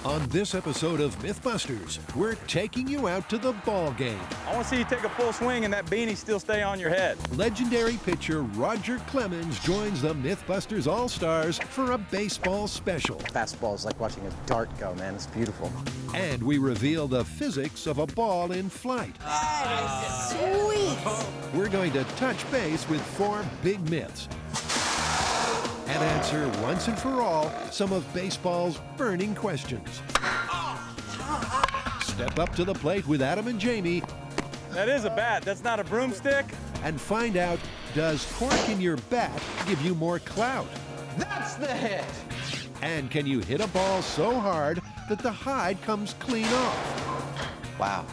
On this episode of MythBusters, we're taking you out to the ball game. I want to see you take a full swing and that beanie still stay on your head. Legendary pitcher Roger Clemens joins the MythBusters All-Stars for a baseball special. Fastball is like watching a dart go, man. It's beautiful. And we reveal the physics of a ball in flight. Sweet! We're going to touch base with 4 big myths and answer once and for all some of baseball's burning questions. Step up to the plate with Adam and Jamie That is a bat. That's not a broomstick. and find out, does cork in your bat give you more clout? That's the hit! And can you hit a ball so hard that the hide comes clean off? Wow.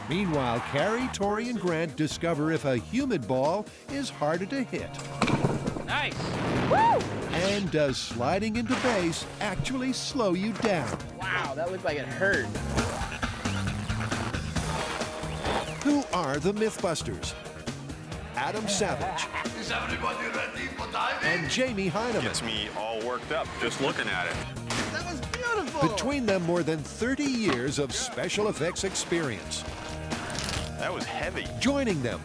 Meanwhile, Carrie, Tori, and Grant discover if a humid ball is harder to hit. Nice. Woo! And does sliding into base actually slow you down? Wow, that looked like it hurt. Who are the MythBusters? Adam Savage Is everybody ready for diving? and Jamie Heineman. Gets me all worked up just looking at it. That was beautiful! Between them, more than 30 years of special effects experience. That was heavy. Joining them,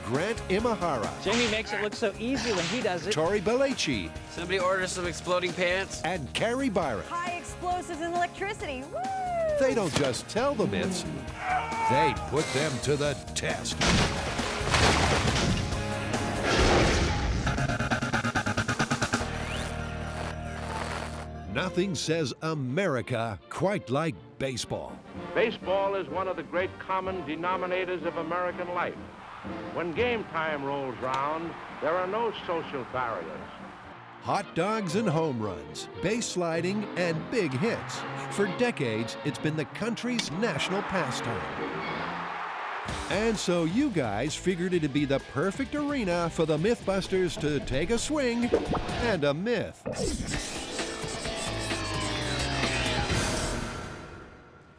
Grant Imahara, Jamie makes it look so easy when he does it. Tori Belleci, Somebody order some exploding pants. and Carrie Byron. High explosives and electricity. Woo! They don't just tell the myths, they put them to the test. Nothing says America quite like baseball. Baseball is one of the great common denominators of American life. When game time rolls round, there are no social barriers. Hot dogs and home runs, base sliding, and big hits. For decades, it's been the country's national pastime. And so you guys figured it'd be the perfect arena for the MythBusters to take a swing and a myth.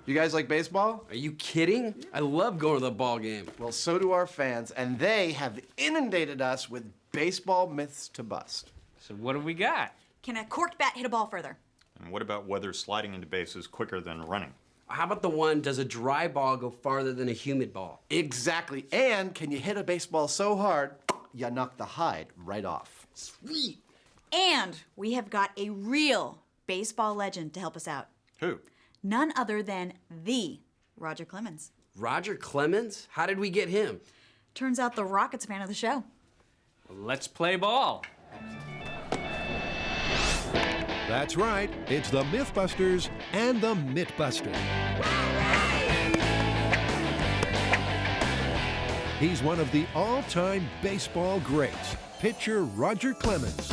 You guys like baseball? Are you kidding? I love going to the ball game. Well, so do our fans, and they have inundated us with baseball myths to bust. So what have we got? Can a corked bat hit a ball further? And what about whether sliding into base is quicker than running? How about the one, does a dry ball go farther than a humid ball? Exactly. And can you hit a baseball so hard, you knock the hide right off? Sweet. And we have got a real baseball legend to help us out. Who? None other than the Roger Clemens. Roger Clemens? How did we get him? Turns out the Rockets fan of the show. Well, let's play ball. That's right, it's the MythBusters and the MythBuster. He's one of the all-time baseball greats, pitcher Roger Clemens.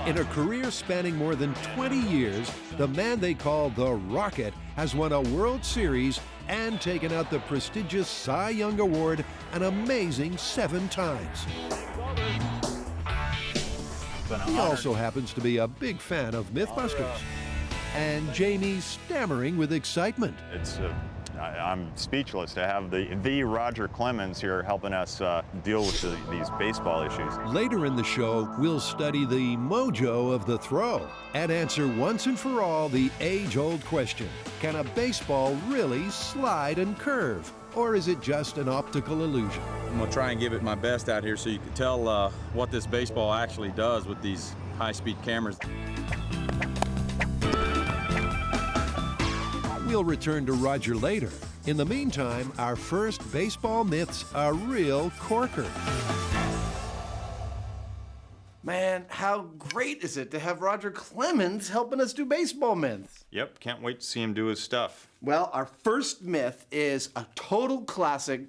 In a career spanning more than 20 years, the man they call the Rocket has won a World Series and taken out the prestigious Cy Young Award an amazing 7 times. He also happens to be a big fan of MythBusters. And Jamie's stammering with excitement. I'm speechless to have the Roger Clemens here helping us deal with these baseball issues. Later in the show, we'll study the mojo of the throw and answer once and for all the age-old question. Can a baseball really slide and curve? Or is it just an optical illusion? I'm gonna try and give it my best out here so you can tell what this baseball actually does with these high-speed cameras. We'll return to Roger later. In the meantime, our first baseball myth's a real corker. Man, how great is it to have Roger Clemens helping us do baseball myths? Yep, can't wait to see him do his stuff. Well, our first myth is a total classic,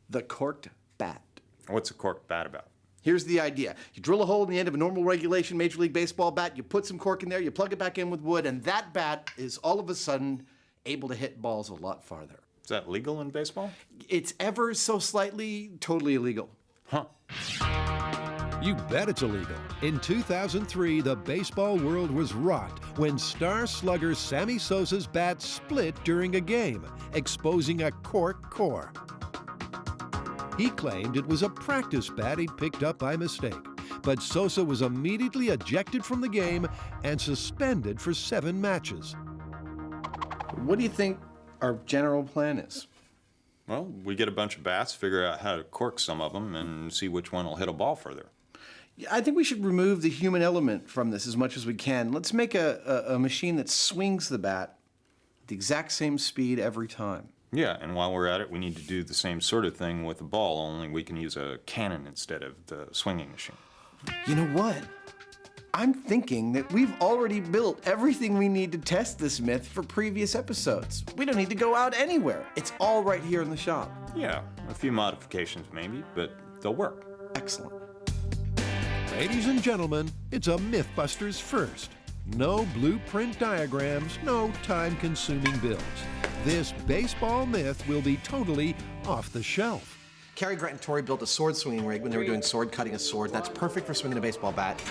the corked bat. What's a cork bat about? Here's the idea. You drill a hole in the end of a normal regulation Major League Baseball bat, you put some cork in there, you plug it back in with wood, and that bat is all of a sudden able to hit balls a lot farther. Is that legal in baseball? It's ever so slightly totally illegal. Huh. You bet it's illegal. In 2003, the baseball world was rocked when star slugger Sammy Sosa's bat split during a game, exposing a cork core. He claimed it was a practice bat he'd picked up by mistake. but Sosa was immediately ejected from the game and suspended for 7 matches. What do you think our general plan is? Well, we get a bunch of bats, figure out how to cork some of them, and see which one will hit a ball further. I think we should remove the human element from this as much as we can. Let's make a machine that swings the bat at the exact same speed every time. Yeah, and while we're at it, we need to do the same sort of thing with the ball, only we can use a cannon instead of the swinging machine. You know what? I'm thinking that we've already built everything we need to test this myth for previous episodes. We don't need to go out anywhere. It's all right here in the shop. Yeah, a few modifications maybe, but they'll work. Excellent. Ladies and gentlemen, it's a MythBusters first. No blueprint diagrams, no time-consuming builds. This baseball myth will be totally off the shelf. Cary Grant and Tori built a sword swinging rig when they were doing sword cutting a sword. That's perfect for swinging a baseball bat.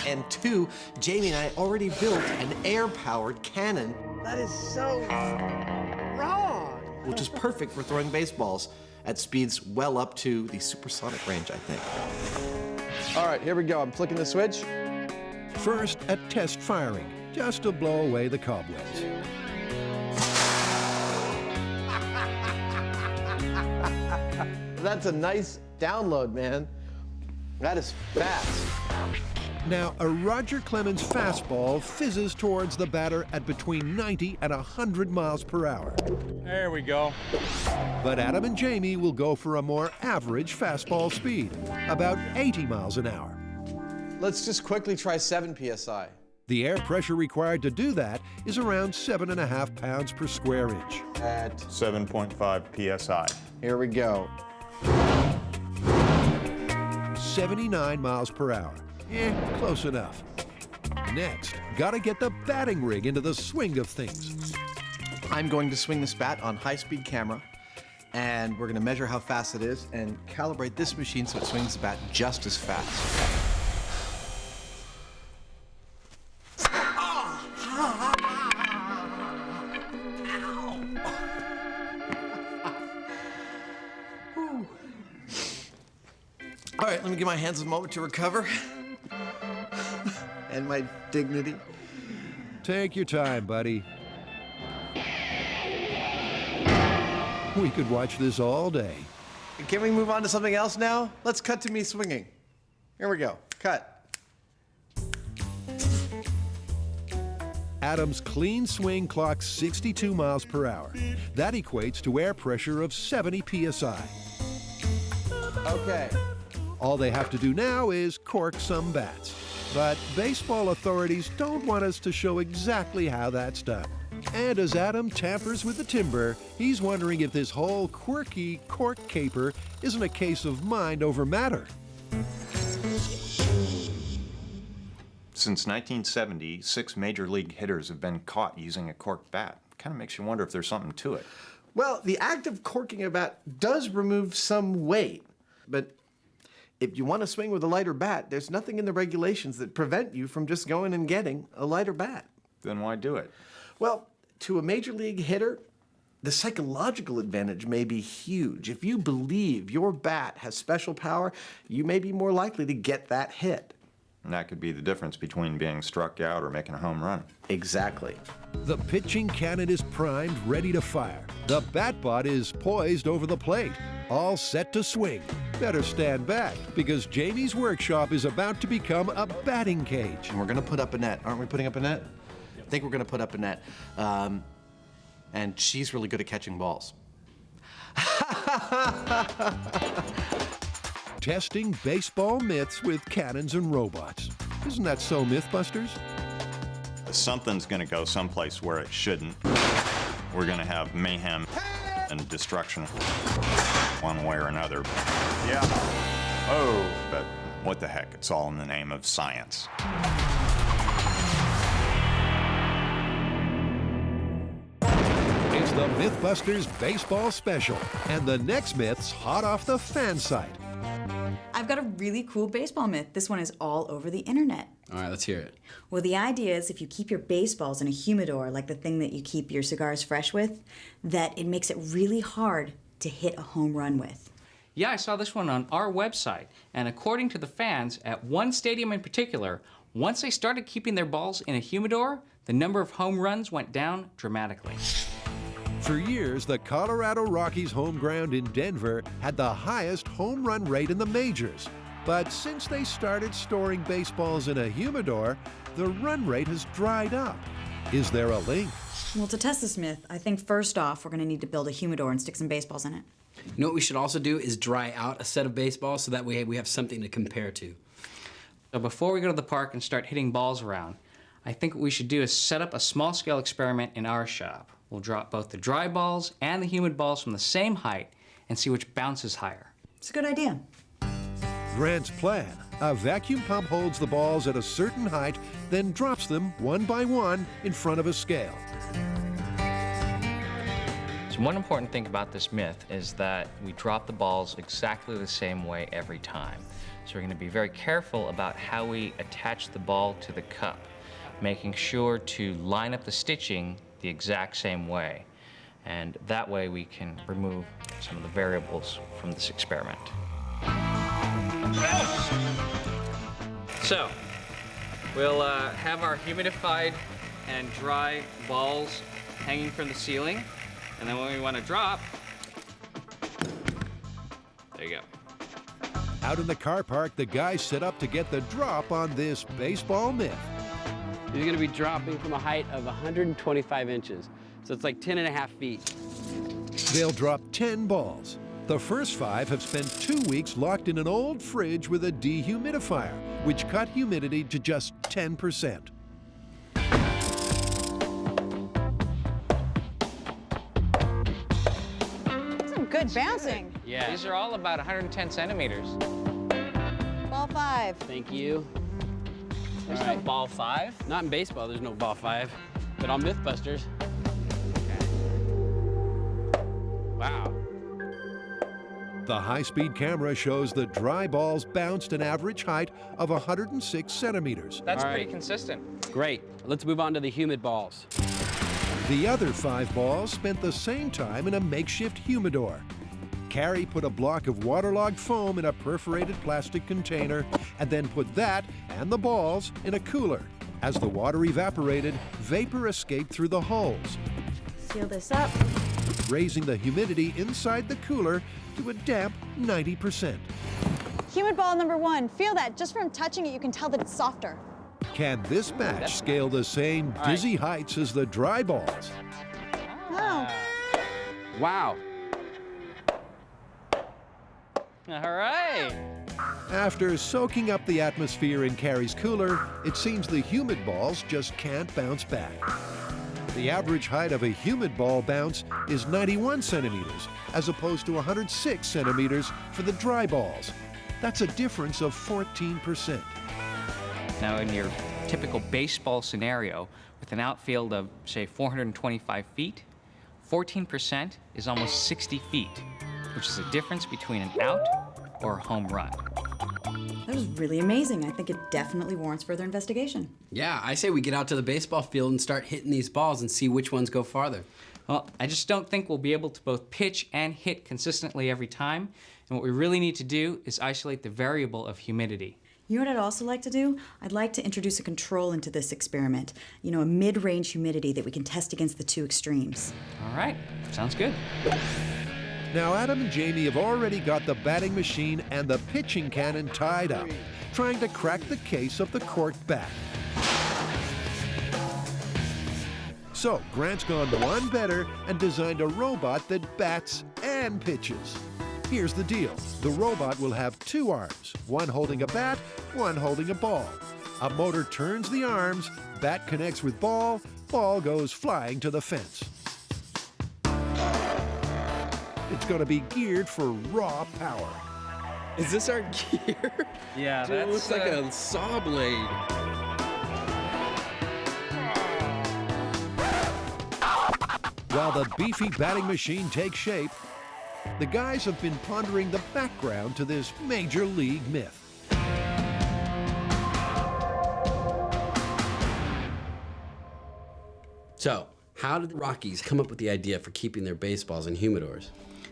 And 2, Jamie and I already built an air-powered cannon. That is so wrong. Which is perfect for throwing baseballs at speeds well up to the supersonic range, I think. All right, here we go. I'm flicking the switch. First, at test firing, just to blow away the cobwebs. That's a nice download, man. That is fast. Now, a Roger Clemens fastball fizzes towards the batter at between 90 and 100 miles per hour. There we go. But Adam and Jamie will go for a more average fastball speed, about 80 miles an hour. Let's just quickly try 7 psi. The air pressure required to do that is around 7.5 pounds per square inch. At 7.5 psi. here we go. 79 miles per hour. Close enough. Next, gotta get the batting rig into the swing of things. I'm going to swing this bat on high-speed camera, and we're going to measure how fast it is and calibrate this machine so it swings the bat just as fast. All right, let me give my hands a moment to recover. And my dignity. Take your time, buddy. We could watch this all day. Can we move on to something else now? Let's cut to me swinging. Here we go. Cut. Adam's clean swing clocks 62 miles per hour. That equates to air pressure of 70 psi. Okay. All they have to do now is cork some bats. But baseball authorities don't want us to show exactly how that's done. And as Adam tampers with the timber, he's wondering if this whole quirky cork caper isn't a case of mind over matter. Since 1970, 6 major league hitters have been caught using a corked bat. Kind of makes you wonder if there's something to it. Well, the act of corking a bat does remove some weight, but if you want to swing with a lighter bat, there's nothing in the regulations that prevent you from just going and getting a lighter bat. Then why do it? Well, to a major league hitter, the psychological advantage may be huge. If you believe your bat has special power, you may be more likely to get that hit. And that could be the difference between being struck out or making a home run. Exactly. The pitching cannon is primed, ready to fire. The bat bot is poised over the plate, all set to swing. Better stand back, because Jamie's workshop is about to become a batting cage. And we're going to put up a net. Aren't we putting up a net? I think we're going to put up a net. And she's really good at catching balls. Testing baseball myths with cannons and robots. Isn't that so, MythBusters? Something's going to go someplace where it shouldn't. We're going to have mayhem and destruction one way or another. Yeah. Oh, but what the heck? It's all in the name of science. It's the MythBusters Baseball Special, and the next myth's hot off the fan site. I've got a really cool baseball myth. This one is all over the internet. All right, let's hear it. Well, the idea is if you keep your baseballs in a humidor, like the thing that you keep your cigars fresh with, that it makes it really hard to hit a home run with. Yeah, I saw this one on our website. And according to the fans, at one stadium in particular, once they started keeping their balls in a humidor, the number of home runs went down dramatically. For years, the Colorado Rockies' home ground in Denver had the highest home run rate in the majors. But since they started storing baseballs in a humidor, the run rate has dried up. Is there a link? Well, to test this myth, I think first off, we're going to need to build a humidor and stick some baseballs in it. You know what we should also do is dry out a set of baseballs so that way we have something to compare to. So before we go to the park and start hitting balls around, I think what we should do is set up a small-scale experiment in our shop. We'll drop both the dry balls and the humid balls from the same height and see which bounces higher. It's a good idea. Grant's plan. A vacuum pump holds the balls at a certain height, then drops them one by one in front of a scale. So one important thing about this myth is that we drop the balls exactly the same way every time. So we're going to be very careful about how we attach the ball to the cup, making sure to line up the stitching the exact same way. And that way we can remove some of the variables from this experiment. So, we'll have our humidified and dry balls hanging from the ceiling. And then when we want to drop, there you go. Out in the car park, the guys set up to get the drop on this baseball myth. You're going to be dropping from a height of 125 inches. So it's like 10.5 feet. They'll drop 10 balls. The first 5 have spent 2 weeks locked in an old fridge with a dehumidifier, which cut humidity to just 10%. Some good bouncing. Yeah. These are all about 110 centimeters. Ball 5. Thank you. There's no ball 5? Not in baseball, there's no ball 5. But on MythBusters. Wow. The high-speed camera shows the dry balls bounced an average height of 106 centimeters. That's pretty consistent. Great. Let's move on to the humid balls. The other 5 balls spent the same time in a makeshift humidor. Carrie put a block of waterlogged foam in a perforated plastic container and then put that and the balls in a cooler. As the water evaporated, vapor escaped through the holes, Seal this up. raising the humidity inside the cooler to a damp 90%. Humid ball number 1. Feel that. Just from touching it, you can tell that it's softer. Can this batch scale the same dizzy heights as the dry balls? Oh. Wow. All right. After soaking up the atmosphere in Carrie's cooler, it seems the humid balls just can't bounce back. The average height of a humid ball bounce is 91 centimeters, as opposed to 106 centimeters for the dry balls. That's a difference of 14%. Now, in your typical baseball scenario, with an outfield of, say, 425 feet, 14% is almost 60 feet, which is a difference between an out or a home run. That was really amazing. I think it definitely warrants further investigation. Yeah, I say we get out to the baseball field and start hitting these balls and see which ones go farther. Well, I just don't think we'll be able to both pitch and hit consistently every time. And what we really need to do is isolate the variable of humidity. You know what I'd also like to do? I'd like to introduce a control into this experiment. You know, a mid-range humidity that we can test against the 2 extremes. All right, sounds good. Now, Adam and Jamie have already got the batting machine and the pitching cannon tied up, trying to crack the case of the corked bat. So, Grant's gone one better and designed a robot that bats and pitches. Here's the deal. The robot will have 2 arms, one holding a bat, one holding a ball. A motor turns the arms, bat connects with ball, ball goes flying to the fence. It's going to be geared for raw power. Is this our gear? Yeah, Dude, it looks like a saw blade. While the beefy batting machine takes shape, the guys have been pondering the background to this major league myth. So, how did the Rockies come up with the idea for keeping their baseballs in humidors?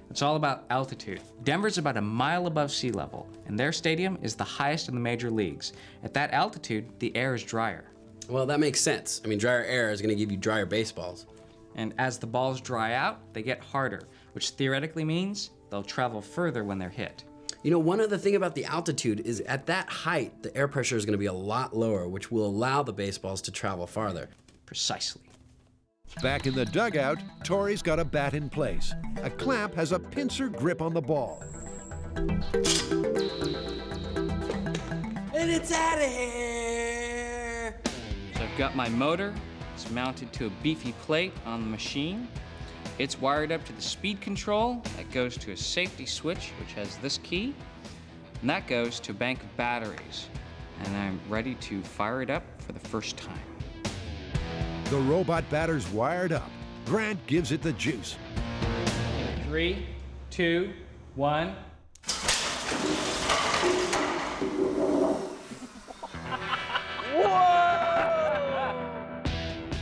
It's all about altitude. Denver's about a mile above sea level, and their stadium is the highest in the major leagues. At that altitude, the air is drier. Well, that makes sense. I mean, drier air is going to give you drier baseballs. And as the balls dry out, they get harder, which theoretically means they'll travel further when they're hit. You know, one other thing about the altitude is at that height, the air pressure is going to be a lot lower, which will allow the baseballs to travel farther. Precisely. Back in the dugout, Torrey's got a bat in place. A clamp has a pincer grip on the ball. And it's out of here! So I've got my motor. It's mounted to a beefy plate on the machine. It's wired up to the speed control. That goes to a safety switch, which has this key. And that goes to a bank of batteries. And I'm ready to fire it up for the first time. The robot batter's wired up. Grant gives it the juice. 3, 2, 1.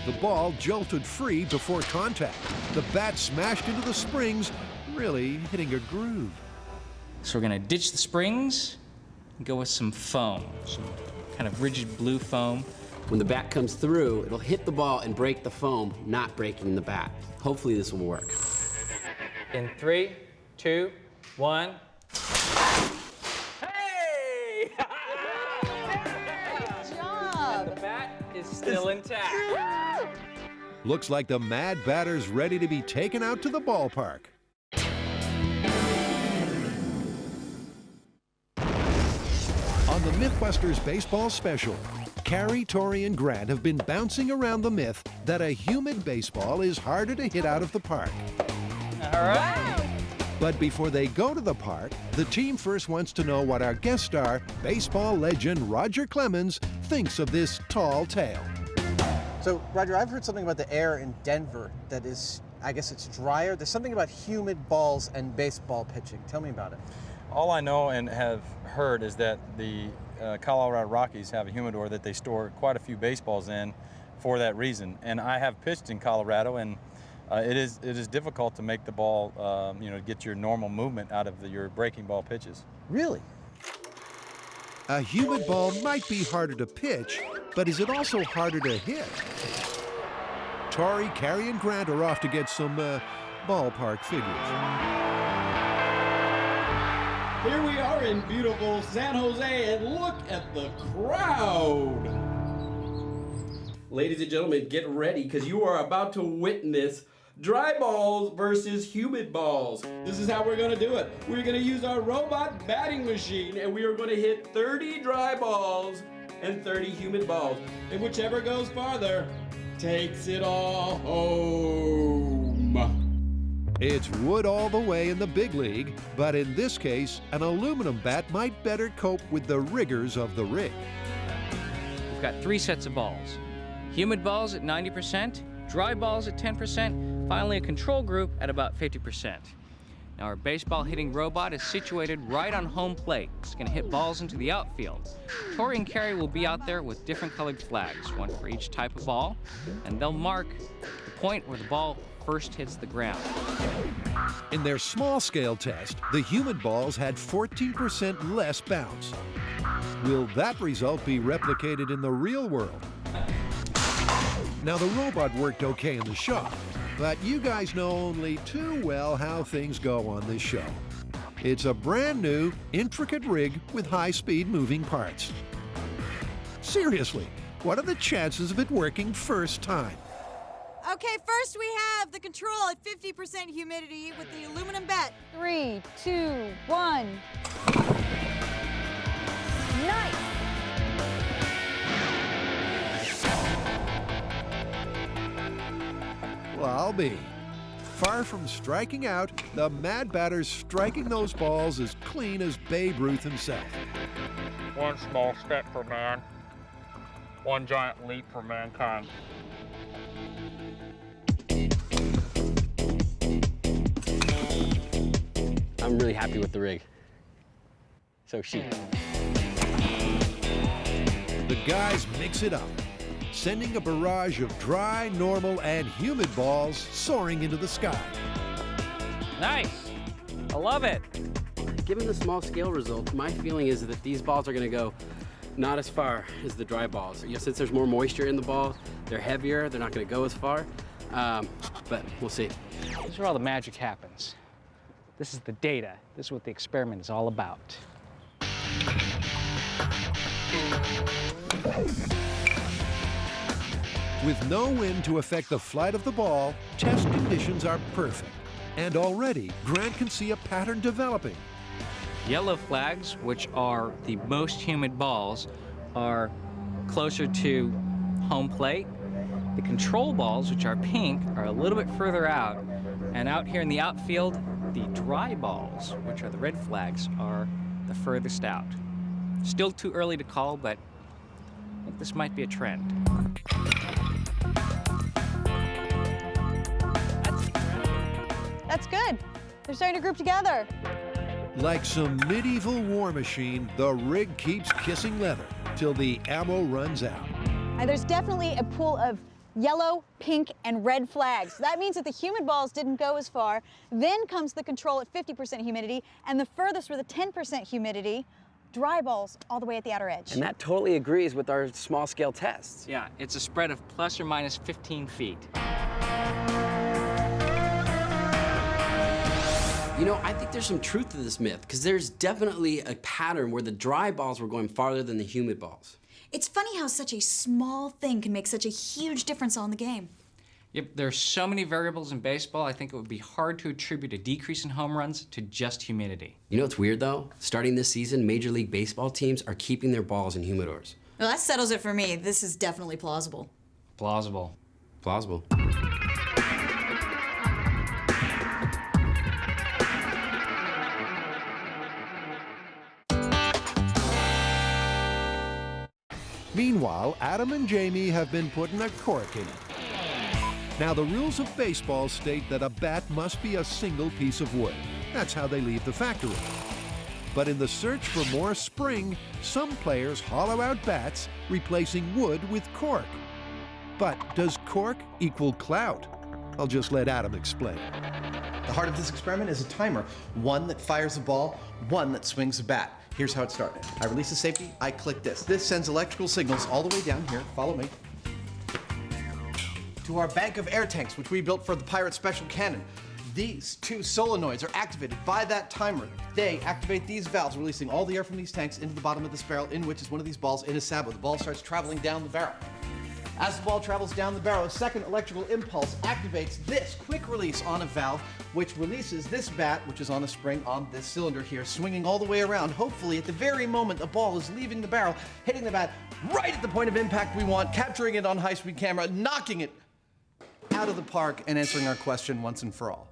The ball jolted free before contact. The bat smashed into the springs, really hitting a groove. So we're gonna ditch the springs and go with some foam, some kind of rigid blue foam. When the bat comes through, it'll hit the ball and break the foam, not breaking the bat. Hopefully this will work. In 3, 2, 1. Hey! Good job. The bat is still intact. Looks like the mad batter's ready to be taken out to the ballpark. On the MythBusters baseball special, Carrie, Torrey, and Grant have been bouncing around the myth that a humid baseball is harder to hit out of the park. All right. But before they go to the park, the team first wants to know what our guest star, baseball legend Roger Clemens, thinks of this tall tale. So, Roger, I've heard something about the air in Denver that is, I guess it's drier. There's something about humid balls and baseball pitching. Tell me about it. All I know and have heard is that the Colorado Rockies have a humidor that they store quite a few baseballs in for that reason. And I have pitched in Colorado, and it is difficult to make the ball, get your normal movement out of your breaking ball pitches. Really? A humid ball might be harder to pitch, but is it also harder to hit? Torrey, Carrie, and Grant are off to get some ballpark figures. Here we are in beautiful San Jose, and look at the crowd. Ladies and gentlemen, get ready, because you are about to witness dry balls versus humid balls. This is how we're going to do it. We're going to use our robot batting machine, and we are going to hit 30 dry balls and 30 humid balls. And whichever goes farther takes it all home. It's wood all the way in the big league, but in this case, an aluminum bat might better cope with the rigors of the rig. We've got 3 sets of balls. Humid balls at 90%, dry balls at 10%, finally a control group at about 50%. Now our baseball hitting robot is situated right on home plate. It's gonna hit balls into the outfield. Torrey and Carrie will be out there with different colored flags, one for each type of ball, and they'll mark the point where the ball first hits the ground. In their small-scale test, the humid balls had 14% less bounce. Will that result be replicated in the real world? Now, the robot worked okay in the shop, but you guys know only too well how things go on this show. It's a brand new, intricate rig with high-speed moving parts. Seriously, what are the chances of it working first time? Okay, first we have the control at 50% humidity with the aluminum bat. 3, 2, 1. Nice! Well, I'll be. Far from striking out, the mad batter's striking those balls as clean as Babe Ruth himself. One small step for man, one giant leap for mankind. I'm really happy with the rig. So chic. The guys mix it up, sending a barrage of dry, normal, and humid balls soaring into the sky. Nice. I love it. Given the small scale result, my feeling is that these balls are going to go not as far as the dry balls. Since there's more moisture in the ball, they're heavier, they're not going to go as far, but we'll see. This is where all the magic happens. This is the data. This is what the experiment is all about. With no wind to affect the flight of the ball, test conditions are perfect. And already, Grant can see a pattern developing. Yellow flags, which are the most humid balls, are closer to home plate. The control balls, which are pink, are a little bit further out. And out here in the outfield, the dry balls, which are the red flags, are the furthest out. Still too early to call, but I think this might be a trend. That's good. They're starting to group together. Like some medieval war machine, the rig keeps kissing leather till the ammo runs out. There's definitely a pool of yellow, pink, and red flags. That means that the humid balls didn't go as far. Then comes the control at 50% humidity, and the furthest with a 10% humidity, dry balls all the way at the outer edge. And that totally agrees with our small scale tests. Yeah, it's a spread of plus or minus 15 feet. You know, I think there's some truth to this myth, because there's definitely a pattern where the dry balls were going farther than the humid balls. It's funny how such a small thing can make such a huge difference on the game. Yep, there are so many variables in baseball, I think it would be hard to attribute a decrease in home runs to just humidity. You know what's weird, though? Starting this season, Major League Baseball teams are keeping their balls in humidors. Well, that settles it for me. This is definitely plausible. Plausible. Plausible. Meanwhile, Adam and Jamie have been putting a cork in it. Now, the rules of baseball state that a bat must be a single piece of wood. That's how they leave the factory. But in the search for more spring, some players hollow out bats, replacing wood with cork. But does cork equal clout? I'll just let Adam explain. The heart of this experiment is a timer. One that fires a ball, one that swings a bat. Here's how it started. I release the safety, I click this. This sends electrical signals all the way down here, follow me, to our bank of air tanks, which we built for the Pirate Special Cannon. These two solenoids are activated by that timer. They activate these valves, releasing all the air from these tanks into the bottom of this barrel, in which is one of these balls in a sabot. The ball starts traveling down the barrel. As the ball travels down the barrel, a second electrical impulse activates this quick release on a valve, which releases this bat, which is on a spring on this cylinder here, swinging all the way around. Hopefully, at the very moment the ball is leaving the barrel, hitting the bat right at the point of impact we want, capturing it on high-speed camera, knocking it out of the park, and answering our question once and for all.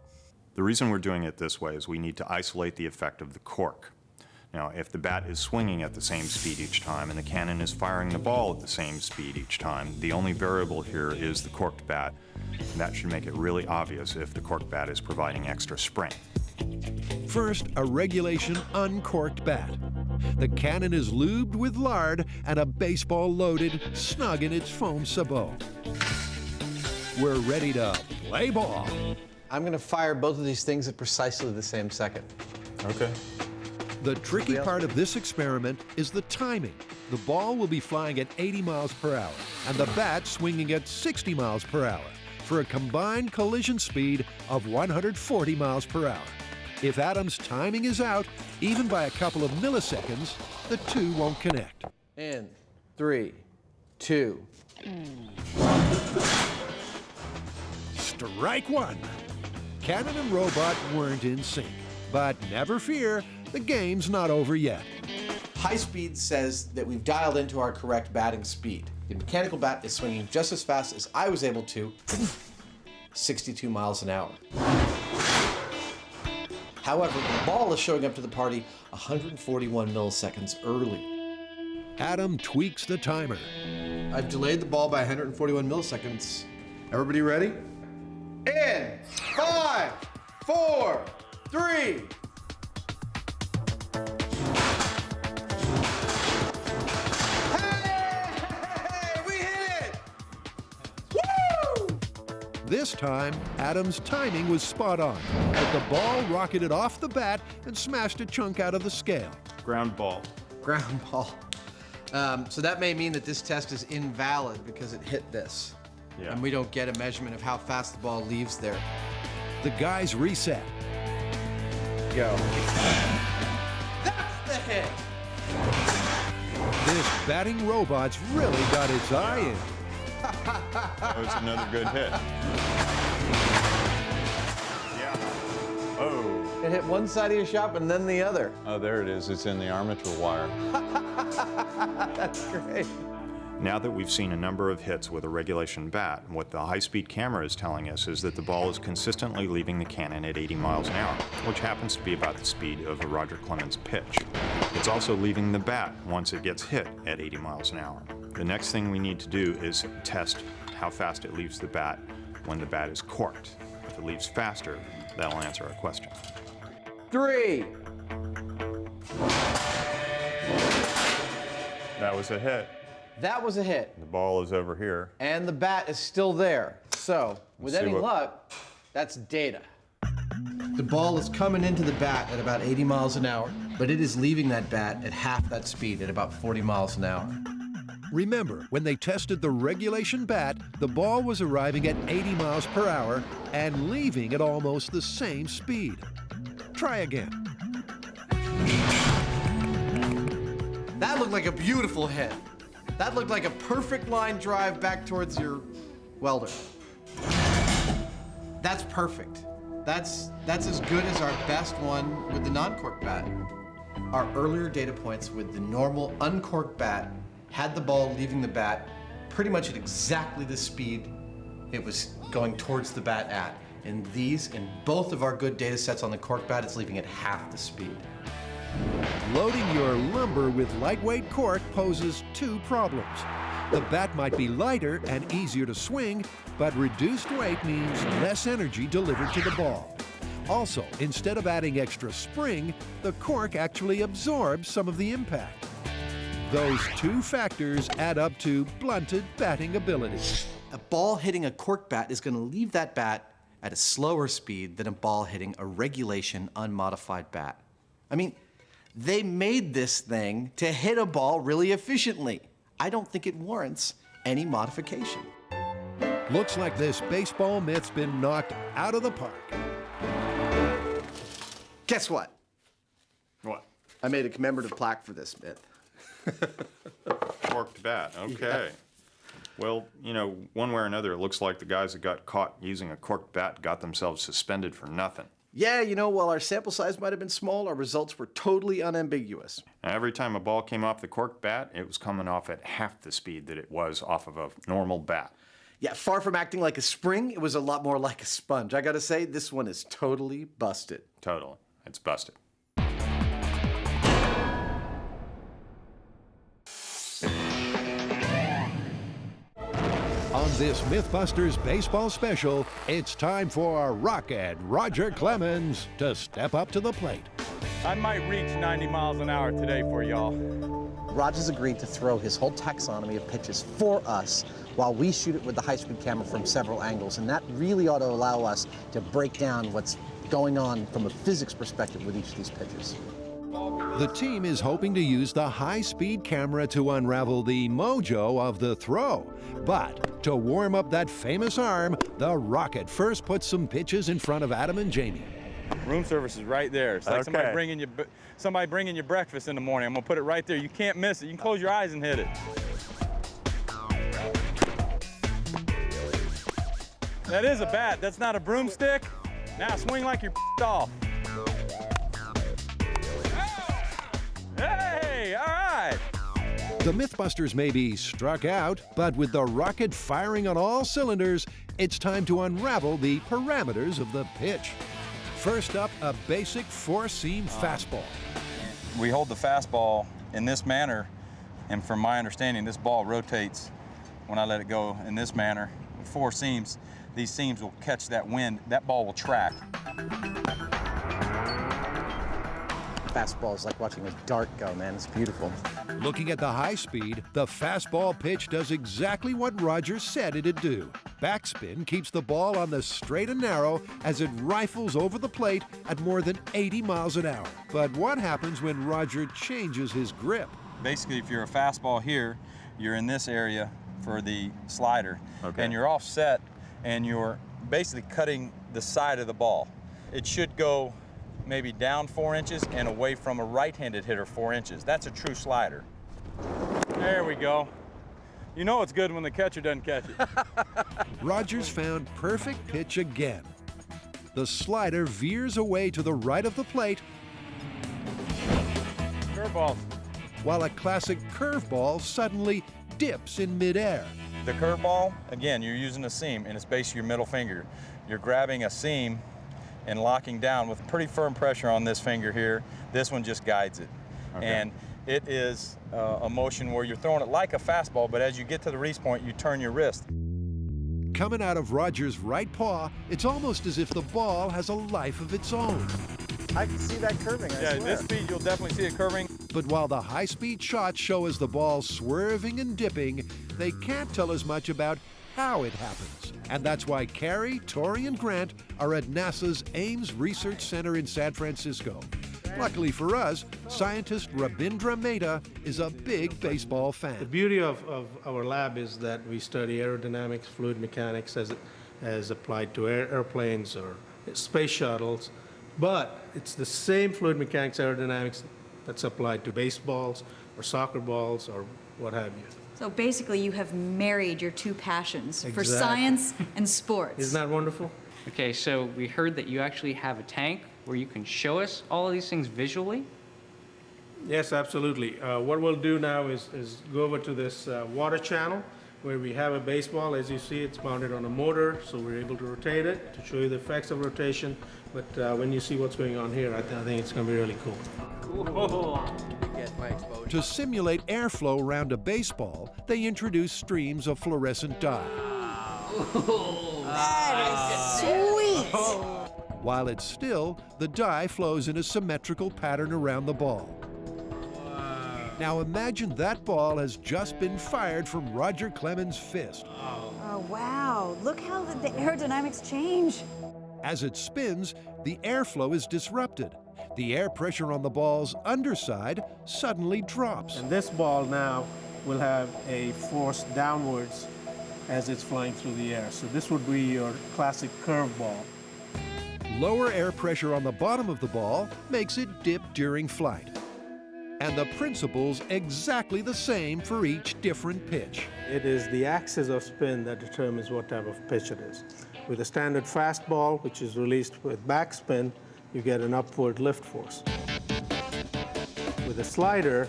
The reason we're doing it this way is we need to isolate the effect of the cork. Now, if the bat is swinging at the same speed each time and the cannon is firing the ball at the same speed each time, the only variable here is the corked bat. And that should make it really obvious if the corked bat is providing extra spring. First, a regulation uncorked bat. The cannon is lubed with lard and a baseball loaded, snug in its foam sabot. We're ready to play ball. I'm going to fire both of these things at precisely the same second. Okay. The tricky part of this experiment is the timing. The ball will be flying at 80 miles per hour and the bat swinging at 60 miles per hour for a combined collision speed of 140 miles per hour. If Adam's timing is out, even by a couple of milliseconds, the two won't connect. In 3, 2. Strike one. Cannon and robot weren't in sync, but never fear, the game's not over yet. High speed says that we've dialed into our correct batting speed. The mechanical bat is swinging just as fast as I was able to, 62 miles an hour. However, the ball is showing up to the party 141 milliseconds early. Adam tweaks the timer. I've delayed the ball by 141 milliseconds. Everybody ready? In 5, 4, 3. This time, Adam's timing was spot on, but the ball rocketed off the bat and smashed a chunk out of the scale. Ground ball. Ground ball. So that may mean that this test is invalid because it hit this. Yeah. And we don't get a measurement of how fast the ball leaves there. The guys reset. Go. That's the hit! This batting robot's really got its eye in. That was another good hit. Yeah. Oh. It hit one side of your shop and then the other. Oh, there it is. It's in the armature wire. That's great. Now that we've seen a number of hits with a regulation bat, what the high-speed camera is telling us is that the ball is consistently leaving the cannon at 80 miles an hour, which happens to be about the speed of a Roger Clemens pitch. It's also leaving the bat once it gets hit at 80 miles an hour. The next thing we need to do is test how fast it leaves the bat when the bat is corked. If it leaves faster, that'll answer our question. 3. That was a hit. That was a hit. The ball is over here. And the bat is still there. So, with any luck, that's data. The ball is coming into the bat at about 80 miles an hour, but it is leaving that bat at half that speed, at about 40 miles an hour. Remember, when they tested the regulation bat, the ball was arriving at 80 miles per hour and leaving at almost the same speed. Try again. That looked like a beautiful hit. That looked like a perfect line drive back towards your welder. That's perfect. That's as good as our best one with the non-corked bat. Our earlier data points with the normal uncorked bat had the ball leaving the bat pretty much at exactly the speed it was going towards the bat at. In both of our good data sets on the corked bat, it's leaving at half the speed. Loading your lumber with lightweight cork poses two problems. The bat might be lighter and easier to swing, but reduced weight means less energy delivered to the ball. Also, instead of adding extra spring, the cork actually absorbs some of the impact. Those two factors add up to blunted batting ability. A ball hitting a cork bat is going to leave that bat at a slower speed than a ball hitting a regulation unmodified bat. I mean, they made this thing to hit a ball really efficiently. I don't think it warrants any modification. Looks like this baseball myth's been knocked out of the park. Guess what? What? I made a commemorative plaque for this myth. Corked bat, okay. Well, you know, one way or another, it looks like the guys that got caught using a corked bat got themselves suspended for nothing. Yeah, you know, while our sample size might have been small, our results were totally unambiguous. Now, every time a ball came off the corked bat, it was coming off at half the speed that it was off of a normal bat. Yeah, far from acting like a spring, it was a lot more like a sponge. I gotta say, this one is totally busted. Totally. It's busted. On this MythBusters baseball special, it's time for Rocket Roger Clemens to step up to the plate. I might reach 90 miles an hour today for y'all. Roger's agreed to throw his whole taxonomy of pitches for us while we shoot it with the high-speed camera from several angles, and that really ought to allow us to break down what's going on from a physics perspective with each of these pitches. The team is hoping to use the high-speed camera to unravel the mojo of the throw. But to warm up that famous arm, the Rocket first puts some pitches in front of Adam and Jamie. Room service is right there. It's like somebody bringing you breakfast in the morning. I'm gonna put it right there. You can't miss it. You can close your eyes and hit it. That is a bat. That's not a broomstick. Now swing like you're off. Hey, all right. The MythBusters may be struck out, but with the Rocket firing on all cylinders, it's time to unravel the parameters of the pitch. First up, a basic four-seam fastball. We hold the fastball in this manner, and from my understanding, this ball rotates when I let it go in this manner. With four seams, these seams will catch that wind. That ball will track. fastball is like watching a dart go, man. It's beautiful. Looking at the high speed, the fastball pitch does exactly what Roger said it'd do. Backspin keeps the ball on the straight and narrow as it rifles over the plate at more than 80 miles an hour. But what happens when Roger changes his grip? Basically, if you're a fastball here, you're in this area for the slider, and you're offset, and you're basically cutting the side of the ball. It should go maybe down 4 inches and away from a right-handed hitter 4 inches. That's a true slider. There we go. You know it's good when the catcher doesn't catch it. Roger's found perfect pitch again. The slider veers away to the right of the plate, Curveball. while a classic curveball suddenly dips in midair. The curveball, again, you're using a seam, and it's basically your middle finger. You're grabbing a seam and locking down with pretty firm pressure on this finger here. This one just guides it. And it is a motion where you're throwing it like a fastball, but as you get to the release point, you turn your wrist. Coming out of Roger's right paw, it's almost as if the ball has a life of its own. I can see that curving, I swear. This speed, you'll definitely see it curving. But while the high-speed shots show us the ball swerving and dipping, they can't tell us much about how it happens. And that's why Carrie, Tori, and Grant are at NASA's Ames Research Center in San Francisco. Luckily for us, scientist Rabindra Mehta is a big baseball fan. The beauty of our lab is that we study aerodynamics, fluid mechanics as applied to airplanes or space shuttles, but it's the same fluid mechanics, aerodynamics that's applied to baseballs or soccer balls or what have you. So basically, you have married your two passions for Exactly. science and sports. Isn't that wonderful? Okay, so we heard that you actually have a tank where you can show us all of these things visually. Yes, absolutely. What we'll do now is go over to this water channel where we have a baseball. As you see, it's mounted on a motor, so we're able to rotate it to show you the effects of rotation. But when you see what's going on here, I think it's going to be really cool. To simulate airflow around a baseball, they introduce streams of fluorescent dye. That is sweet. While it's still, the dye flows in a symmetrical pattern around the ball. Now imagine that ball has just been fired from Roger Clemens' fist. Oh, wow. Look how the aerodynamics change. As it spins, the airflow is disrupted. The air pressure on the ball's underside suddenly drops. And this ball now will have a force downwards as it's flying through the air. So this would be your classic curveball. Lower air pressure on the bottom of the ball makes it dip during flight. And the principle's exactly the same for each different pitch. It is the axis of spin that determines what type of pitch it is. With a standard fastball, which is released with backspin, you get an upward lift force. With a slider,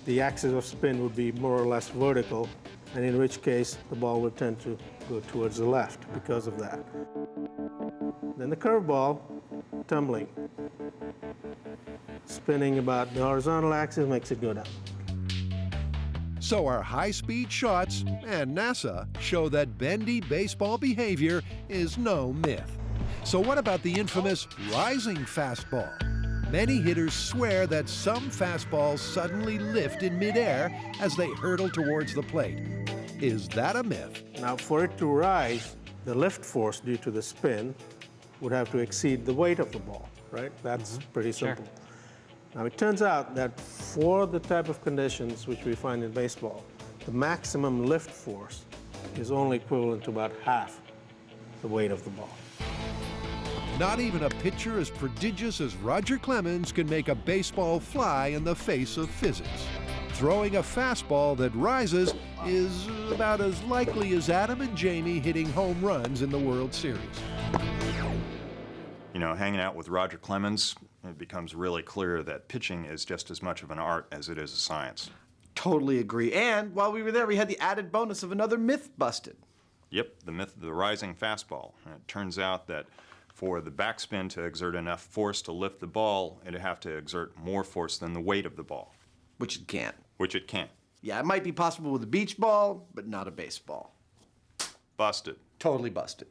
the axis of spin would be more or less vertical, and in which case the ball would tend to go towards the left because of that. Then the curveball, tumbling. Spinning about the horizontal axis makes it go down. So our high-speed shots and NASA show that bendy baseball behavior is no myth. So what about the infamous rising fastball? Many hitters swear that some fastballs suddenly lift in midair as they hurtle towards the plate. Is that a myth? Now, for it to rise, the lift force due to the spin would have to exceed the weight of the ball, right? That's pretty simple. Now, it turns out that for the type of conditions which we find in baseball, the maximum lift force is only equivalent to about half the weight of the ball. Not even a pitcher as prodigious as Roger Clemens can make a baseball fly in the face of physics. Throwing a fastball that rises is about as likely as Adam and Jamie hitting home runs in the World Series. You know, hanging out with Roger Clemens, it becomes really clear that pitching is just as much of an art as it is a science. Totally agree. And while we were there, we had the added bonus of another myth busted. Yep, the myth of the rising fastball. And it turns out that for the backspin to exert enough force to lift the ball, it'd have to exert more force than the weight of the ball. Which it can't. Which it can't. Yeah, it might be possible with a beach ball, but not a baseball. Busted. Totally busted.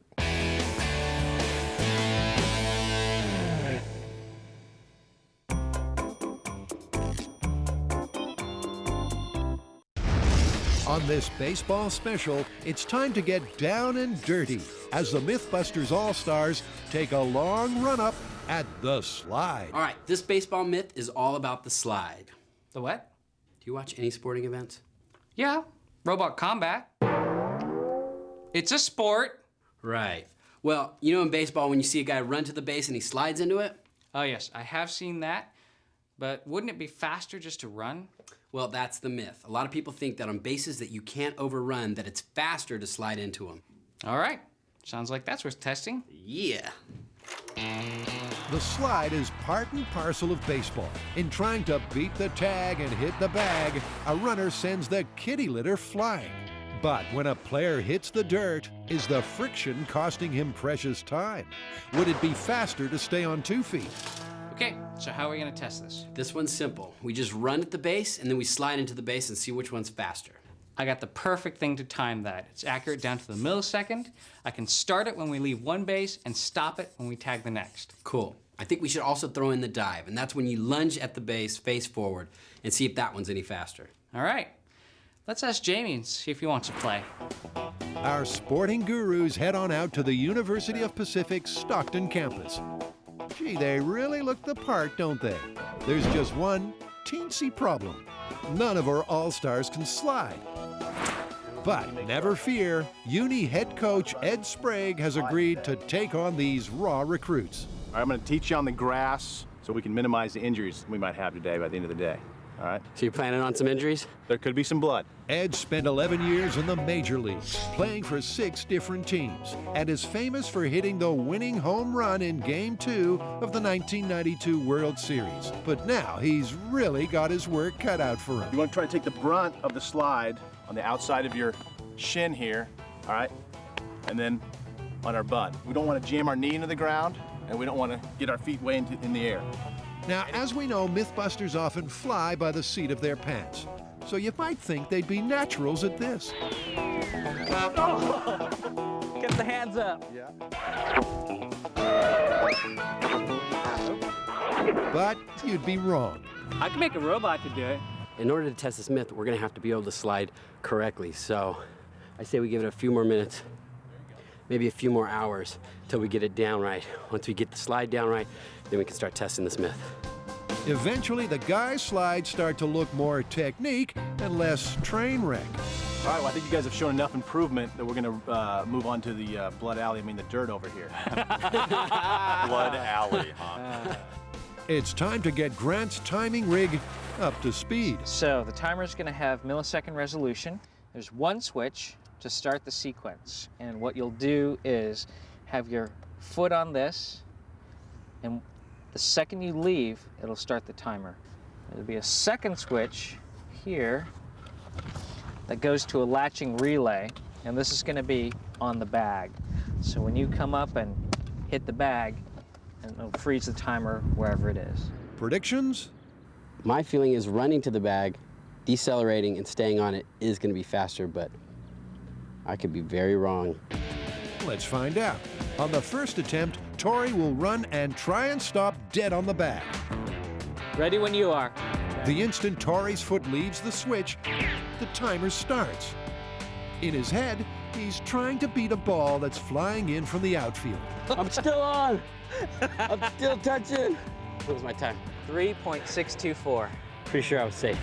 On this baseball special, it's time to get down and dirty as the MythBusters All-Stars take a long run-up at the slide. All right, this baseball myth is all about the slide. The what? Do you watch any sporting events? Yeah, robot combat. It's a sport. Right. Well, you know in baseball when you see a guy run to the base and he slides into it? Oh yes, I have seen that. But wouldn't it be faster just to run? Well, that's the myth. A lot of people think that on bases that you can't overrun, that it's faster to slide into them. All right. Sounds like that's worth testing. Yeah. The slide is part and parcel of baseball. In trying to beat the tag and hit the bag, a runner sends the kitty litter flying. But when a player hits the dirt, is the friction costing him precious time? Would it be faster to stay on 2 feet? Okay, so how are we gonna test this? This one's simple. We just run at the base and then we slide into the base and see which one's faster. I got the perfect thing to time that. It's accurate down to the millisecond. I can start it when we leave one base and stop it when we tag the next. Cool. I think we should also throw in the dive, and that's when you lunge at the base face forward and see if that one's any faster. All right. Let's ask Jamie and see if he wants to play. Our sporting gurus head on out to the University of Pacific's Stockton campus. Gee, they really look the part, don't they? There's just one teensy problem. None of our All-Stars can slide. But never fear, Uni head coach Ed Sprague has agreed to take on these raw recruits. All right, I'm going to teach you on the grass so we can minimize the injuries we might have today by the end of the day. All right? So you're planning on some injuries? There could be some blood. Ed spent 11 years in the major leagues, playing for 6 different teams, and is famous for hitting the winning home run in Game 2 of the 1992 World Series. But now he's really got his work cut out for him. You want to try to take the brunt of the slide on the outside of your shin here, all right? And then on our butt. We don't want to jam our knee into the ground, and we don't want to get our feet way in the air. Now, as we know, MythBusters often fly by the seat of their pants. So you might think they'd be naturals at this. Oh! Get the hands up. Yeah. But you'd be wrong. I can make a robot to do it. In order to test this myth, we're gonna have to be able to slide correctly. So I say we give it a few more minutes, maybe a few more hours till we get it down right. Once we get the slide down right, then we can start testing this myth. Eventually, the guys' slides start to look more technique and less train wreck. All right, well, I think you guys have shown enough improvement that we're going to move on to the the dirt over here. Blood alley, huh? It's time to get Grant's timing rig up to speed. So the timer is going to have millisecond resolution. There's one switch to start the sequence. And what you'll do is have your foot on this, and the second you leave, it'll start the timer. There'll be a second switch here that goes to a latching relay, and this is going to be on the bag. So when you come up and hit the bag, and it'll freeze the timer wherever it is. Predictions? My feeling is running to the bag, decelerating, and staying on it is going to be faster, but I could be very wrong. Let's find out. On the first attempt, Tori will run and try and stop dead on the bag. Ready when you are. The instant Tori's foot leaves the switch, the timer starts. In his head, he's trying to beat a ball that's flying in from the outfield. I'm still on. I'm still touching. What was my time? 3.624. Pretty sure I was safe.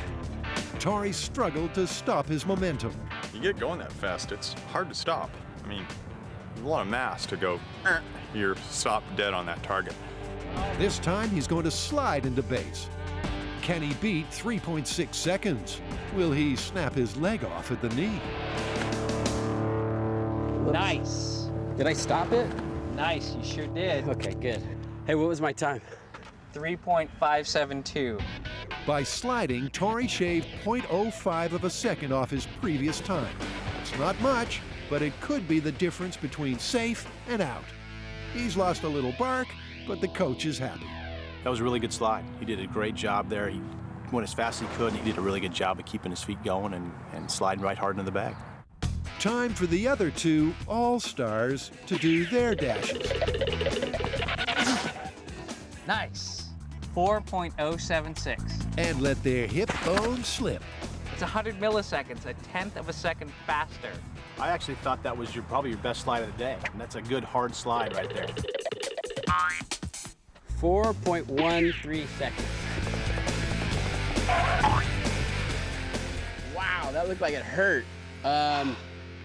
Tori struggled to stop his momentum. You get going that fast, it's hard to stop. I mean, a lot of mass to go, you're stopped dead on that target. This time, he's going to slide into base. Can he beat 3.6 seconds? Will he snap his leg off at the knee? Nice. Did I stop it? Nice, you sure did. Okay, good. Hey, what was my time? 3.572. By sliding, Tori shaved 0.05 of a second off his previous time. It's not much, but it could be the difference between safe and out. He's lost a little bark, but the coach is happy. That was a really good slide. He did a great job there. He went as fast as he could, and he did a really good job of keeping his feet going and sliding right hard into the bag. Time for the other two All-Stars to do their dashes. Nice. 4.076. And let their hip bone slip. It's 100 milliseconds, a tenth of a second faster. I actually thought that was probably your best slide of the day. And that's a good hard slide right there. 4.13 seconds. Wow, that looked like it hurt.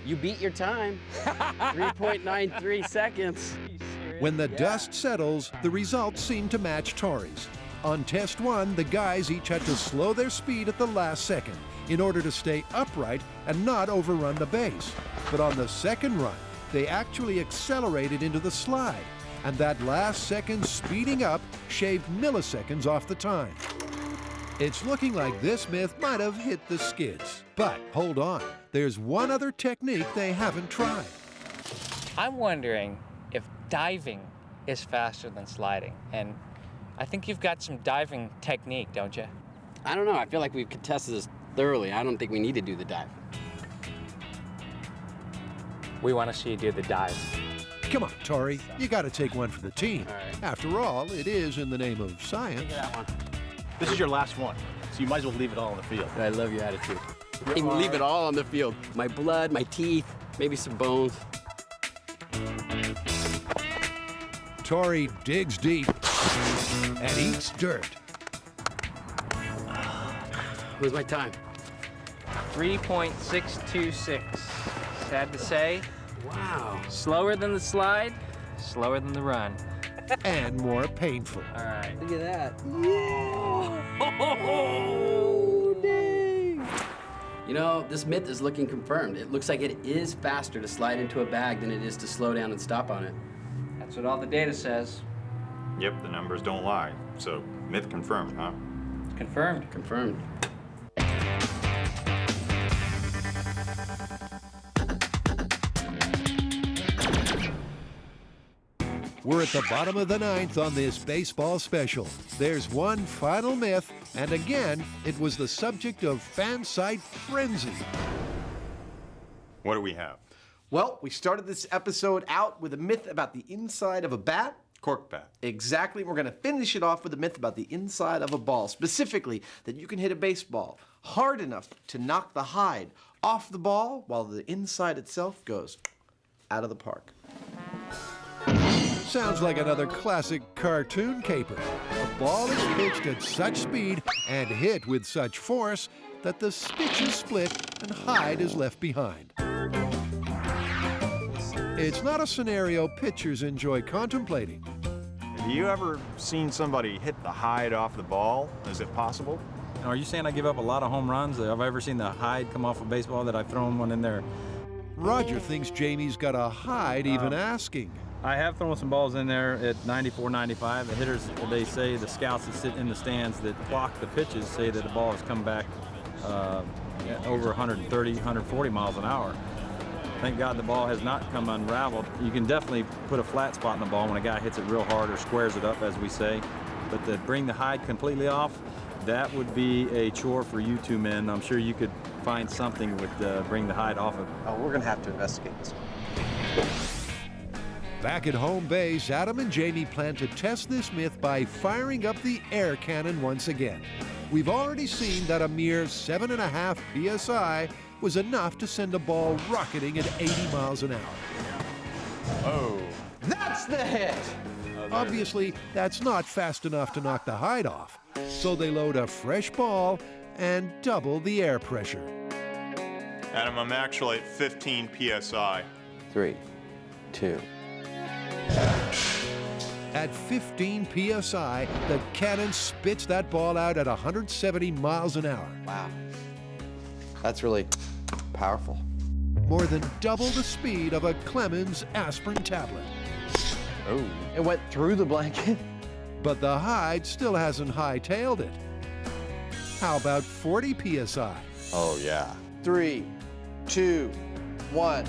You beat your time. 3.93 seconds. When the dust settles, the results seem to match Tori's. On test 1, the guys each had to slow their speed at the last second in order to stay upright and not overrun the base. But on the second run, they actually accelerated into the slide, and that last second speeding up shaved milliseconds off the time. It's looking like this myth might have hit the skids. But hold on, there's one other technique they haven't tried. I'm wondering if diving is faster than sliding. And I think you've got some diving technique, don't you? I don't know. I feel like we've contested this thoroughly. I don't think we need to do the dive. We want to see you do the dive. Come on, Tori, you got to take one for the team. After all, it is in the name of science. This is your last one, so you might as well leave it all on the field. I love your attitude. Even leave it all on the field. My blood, my teeth, maybe some bones. Tori digs deep and eats dirt. Where's my time? 3.626. Sad to say. Wow. Slower than the slide, slower than the run. And more painful. All right. Look at that. Yeah! Oh, dang! You know, this myth is looking confirmed. It looks like it is faster to slide into a bag than it is to slow down and stop on it. That's what all the data says. Yep, the numbers don't lie. So, myth confirmed, huh? Confirmed. Confirmed. We're at the bottom of the 9th on this baseball special. There's one final myth, and again, it was the subject of fan site frenzy. What do we have? Well, we started this episode out with a myth about the inside of a bat. Cork bat. Exactly. We're going to finish it off with a myth about the inside of a ball, specifically that you can hit a baseball hard enough to knock the hide off the ball while the inside itself goes out of the park. Sounds like another classic cartoon caper. A ball is pitched at such speed and hit with such force that the stitch is split and hide is left behind. It's not a scenario pitchers enjoy contemplating. Have you ever seen somebody hit the hide off the ball? Is it possible? Are you saying I give up a lot of home runs? Have I ever seen the hide come off a baseball that I've thrown one in there? Roger thinks Jamie's got a hide even asking. I have thrown some balls in there at 94, 95. The hitters, they say, the scouts that sit in the stands that clock the pitches say that the ball has come back over 130, 140 miles an hour. Thank God the ball has not come unraveled. You can definitely put a flat spot in the ball when a guy hits it real hard or squares it up, as we say. But to bring the hide completely off, that would be a chore for you two men. I'm sure you could find something with bring the hide off of. Oh, we're going to have to investigate this one. Back at home base, Adam and Jamie plan to test this myth by firing up the air cannon once again. We've already seen that a mere 7.5 psi was enough to send a ball rocketing at 80 miles an hour. Oh. That's the hit! Obviously, that's not fast enough to knock the hide off. So they load a fresh ball and double the air pressure. Adam, I'm actually at 15 psi. 3, 2. At 15 psi, the cannon spits that ball out at 170 miles an hour. Wow. That's really powerful. More than double the speed of a Clemens aspirin tablet. Oh. It went through the blanket. But the hide still hasn't hightailed it. How about 40 psi? Oh, yeah. 3, 2, 1.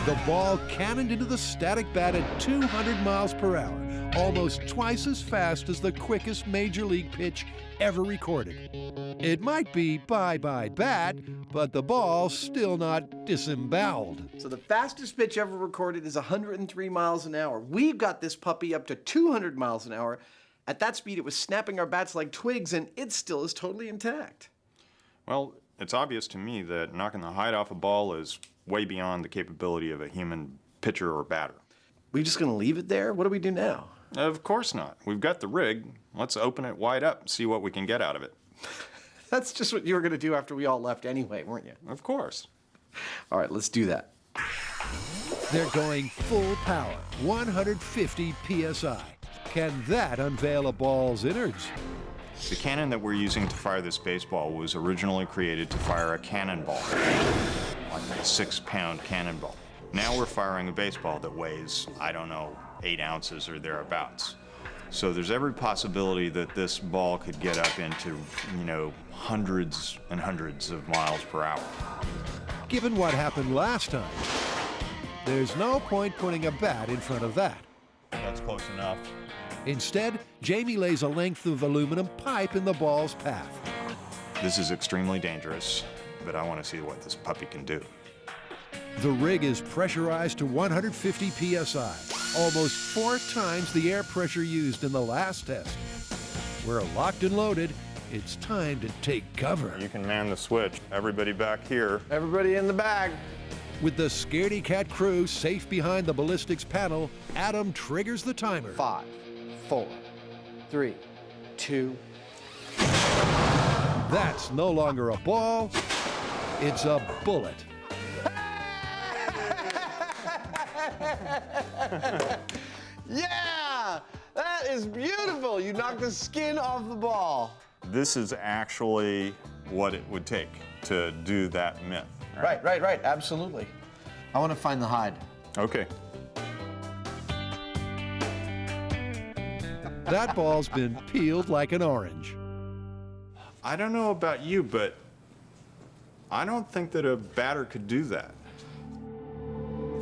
The ball cannoned into the static bat at 200 miles per hour, almost twice as fast as the quickest major league pitch ever recorded. It might be bye-bye bat, but the ball's still not disemboweled. So the fastest pitch ever recorded is 103 miles an hour. We've got this puppy up to 200 miles an hour. At that speed, it was snapping our bats like twigs, and it still is totally intact. Well, it's obvious to me that knocking the hide off a ball is way beyond the capability of a human pitcher or batter. We just gonna leave it there? What do we do now? Of course not. We've got the rig. Let's open it wide up and see what we can get out of it. That's just what you were gonna do after we all left anyway, weren't you? Of course. All right, let's do that. They're going full power, 150 PSI. Can that unveil a ball's innards? The cannon that we're using to fire this baseball was originally created to fire a cannonball, like a 6-pound cannonball. Now we're firing a baseball that weighs, I don't know, 8 ounces or thereabouts. So there's every possibility that this ball could get up into, hundreds and hundreds of miles per hour. Given what happened last time, there's no point putting a bat in front of that. That's close enough. Instead, Jamie lays a length of aluminum pipe in the ball's path. This is extremely dangerous, but I want to see what this puppy can do. The rig is pressurized to 150 PSI, almost 4 times the air pressure used in the last test. We're locked and loaded. It's time to take cover. You can man the switch. Everybody back here. Everybody in the bag. With the Scaredy Cat crew safe behind the ballistics panel, Adam triggers the timer. 5, 4, 3, 2. That's no longer a ball, it's a bullet. Yeah! That is beautiful! You knocked the skin off the ball. This is actually what it would take to do that myth. Right. Absolutely. I want to find the hide. Okay. That ball's been peeled like an orange. I don't know about you, but I don't think that a batter could do that.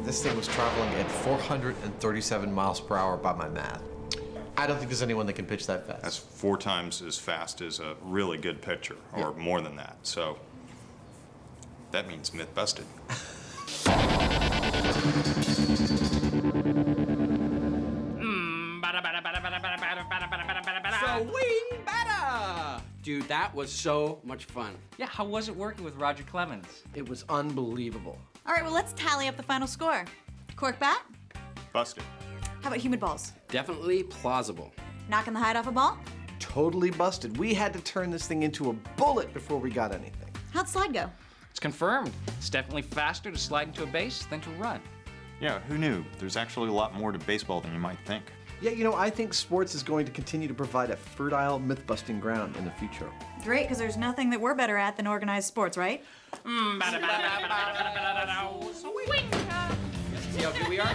This thing was traveling at 437 miles per hour by my math. I don't think there's anyone that can pitch that fast. That's 4 times as fast as a really good pitcher, or more than that. So that means myth busted. Swing batter! Dude, that was so much fun. Yeah, how was it working with Roger Clemens? It was unbelievable. All right, well, let's tally up the final score. Cork bat? Busted. How about humid balls? Definitely plausible. Knocking the hide off a ball? Totally busted. We had to turn this thing into a bullet before we got anything. How'd slide go? It's confirmed. It's definitely faster to slide into a base than to run. Yeah, who knew? There's actually a lot more to baseball than you might think. Yeah, I think sports is going to continue to provide a fertile myth-busting ground in the future. Great, because there's nothing that we're better at than organized sports, right? See how good we are?